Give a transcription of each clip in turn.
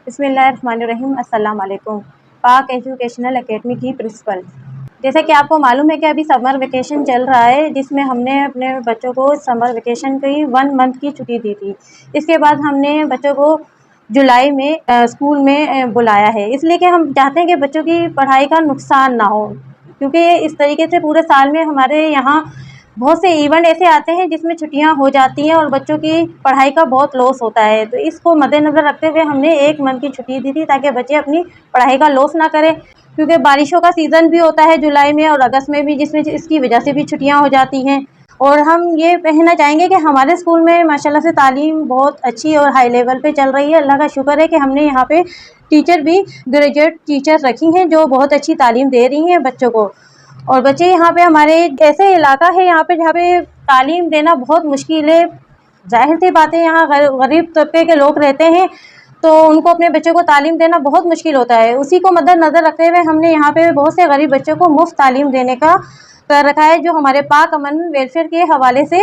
بسم اللہ الرحمن الرحیم۔ السلام علیکم۔ پاک ایجوکیشنل اکیڈمی کی پرنسپل، جیسا کہ آپ کو معلوم ہے کہ ابھی سمر ویکیشن چل رہا ہے، جس میں ہم نے اپنے بچوں کو سمر ویکیشن کی 1 منتھ کی چھٹی دی تھی۔ اس کے بعد ہم نے بچوں کو جولائی میں اسکول میں بلایا ہے، اس لیے کہ ہم چاہتے ہیں کہ بچوں کی پڑھائی کا نقصان نہ ہو، کیونکہ اس طریقے سے پورے سال میں ہمارے یہاں بہت سے ایونٹ ایسے آتے ہیں جس میں چھٹیاں ہو جاتی ہیں اور بچوں کی پڑھائی کا بہت لاس ہوتا ہے۔ تو اس کو مد نظر رکھتے ہوئے ہم نے 1 منتھ کی چھٹی دی تھی، تاکہ بچے اپنی پڑھائی کا لاس نہ کریں، کیونکہ بارشوں کا سیزن بھی ہوتا ہے جولائی میں اور اگست میں بھی، جس میں اس کی وجہ سے بھی چھٹیاں ہو جاتی ہیں۔ اور ہم یہ کہنا چاہیں گے کہ ہمارے اسکول میں ماشاءاللہ سے تعلیم بہت اچھی اور ہائی لیول پہ چل رہی ہے۔ اللہ کا شکر ہے کہ ہم نے یہاں پہ ٹیچر بھی گریجویٹ ٹیچر رکھی ہیں، جو بہت اچھی تعلیم دے رہی ہیں بچوں کو۔ اور بچے یہاں پہ ہمارے ایسے علاقہ ہے یہاں پہ جہاں پہ تعلیم دینا بہت مشکل ہے۔ ظاہر سی بات ہے، یہاں غریب طبقے کے لوگ رہتے ہیں، تو ان کو اپنے بچوں کو تعلیم دینا بہت مشکل ہوتا ہے۔ اسی کو مد نظر رکھتے ہوئے ہم نے یہاں پہ بہت سے غریب بچوں کو مفت تعلیم دینے کا کر رکھا ہے، جو ہمارے پاک امن ویلفیئر کے حوالے سے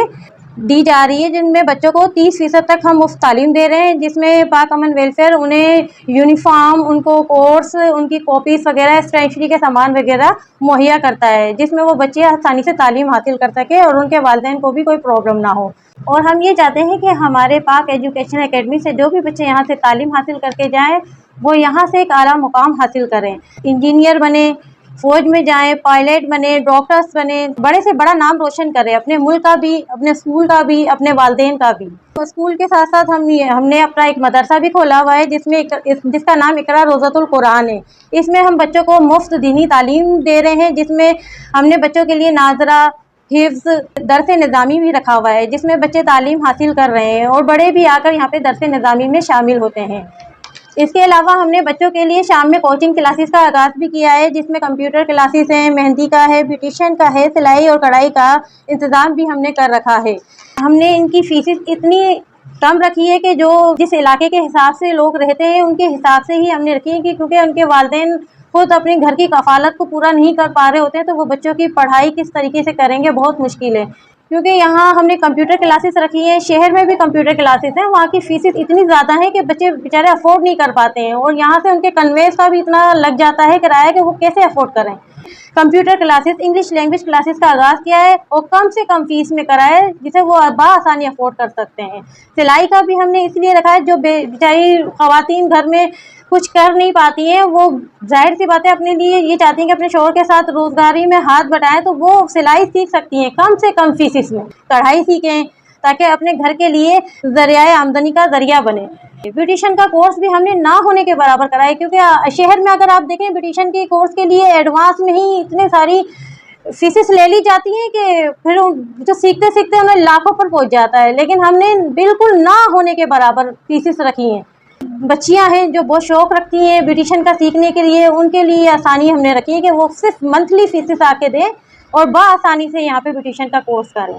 دی جا رہی ہے، جن میں بچوں کو 30% تک ہم مفت تعلیم دے رہے ہیں، جس میں پاک امن ویلفیئر انہیں یونیفارم، ان کو کورس، ان کی کاپیز وغیرہ، اسٹیشنری کے سامان وغیرہ مہیا کرتا ہے، جس میں وہ بچے آسانی سے تعلیم حاصل کر سکے اور ان کے والدین کو بھی کوئی پرابلم نہ ہو۔ اور ہم یہ چاہتے ہیں کہ ہمارے پاک ایجوکیشن اکیڈمی سے جو بھی بچے یہاں سے تعلیم حاصل کر کے جائیں، وہ یہاں سے ایک اعلیٰ مقام حاصل کریں، انجینئر بنے، فوج میں جائیں، پائلٹ بنے، ڈاکٹرز بنے، بڑے سے بڑا نام روشن کریں، اپنے ملک کا بھی، اپنے اسکول کا بھی، اپنے والدین کا بھی۔ اسکول کے ساتھ ساتھ ہم نے اپنا ایک مدرسہ بھی کھولا ہوا ہے، جس کا نام اقرا روضۃ القرآن ہے۔ اس میں ہم بچوں کو مفت دینی تعلیم دے رہے ہیں، جس میں ہم نے بچوں کے لیے ناظرہ، حفظ، درس نظامی بھی رکھا ہوا ہے، جس میں بچے تعلیم حاصل کر رہے ہیں اور بڑے بھی آ کر یہاں پہ درس نظامی میں شامل ہوتے ہیں۔ اس کے علاوہ ہم نے بچوں کے لیے شام میں کوچنگ کلاسز کا آغاز بھی کیا ہے، جس میں کمپیوٹر کلاسز ہیں، مہندی کا ہے، بیوٹیشین کا ہے، سلائی اور کڑھائی کا انتظام بھی ہم نے کر رکھا ہے۔ ہم نے ان کی فیسز اتنی کم رکھی ہے کہ جو جس علاقے کے حساب سے لوگ رہتے ہیں ان کے حساب سے ہی ہم نے رکھی ہے، کیونکہ ان کے والدین خود اپنے گھر کی کفالت کو پورا نہیں کر پا رہے ہوتے ہیں، تو وہ بچوں کی پڑھائی کس طریقے سے کریں گے، بہت مشکل ہے۔ کیونکہ یہاں ہم نے کمپیوٹر کلاسز رکھی ہیں، شہر میں بھی کمپیوٹر کلاسز ہیں، وہاں کی فیسز اتنی زیادہ ہیں کہ بچے بیچارے افورڈ نہیں کر پاتے ہیں، اور یہاں سے ان کے کنوینس کا بھی اتنا لگ جاتا ہے کرایہ کہ وہ کیسے افورڈ کریں۔ Computer classes, English language classes کا آغاز کیا ہے اور کم سے کم فیس میں کرا ہے، جسے وہ بآسانی افورڈ کر سکتے ہیں۔ سلائی کا بھی ہم نے اس لیے رکھا ہے، جو بیچاری خواتین گھر میں کچھ کر نہیں پاتی ہیں، وہ ظاہر سی بات ہے اپنے لیے یہ چاہتی ہیں کہ اپنے شوہر کے ساتھ روزگاری میں ہاتھ بٹائیں، تو وہ سلائی سیکھ سکتی ہیں کم سے کم فیسز میں، کڑھائی سیکھیں تاکہ اپنے گھر کے لیے ذریعہ آمدنی کا ذریعہ بنے۔ بیوٹیشین کا کورس بھی ہم نے نہ ہونے کے برابر کرا ہے، کیونکہ شہر میں اگر آپ دیکھیں بیوٹیشین کے کورس کے لیے ایڈوانس میں ہی اتنے ساری فیسز لے لی جاتی ہیں کہ پھر جو سیکھتے سیکھتے انہیں لاکھوں پر پہنچ جاتا ہے، لیکن ہم نے بالکل نہ ہونے کے برابر فیسز رکھی ہیں۔ بچیاں ہیں جو بہت شوق رکھتی ہیں بیوٹیشین کا سیکھنے کے لیے، ان کے لیے آسانی ہم نے رکھی ہے کہ وہ صرف منتھلی فیسز آ کے دیں اور بآسانی سے یہاں پہ بیوٹیشین کا کورس کریں۔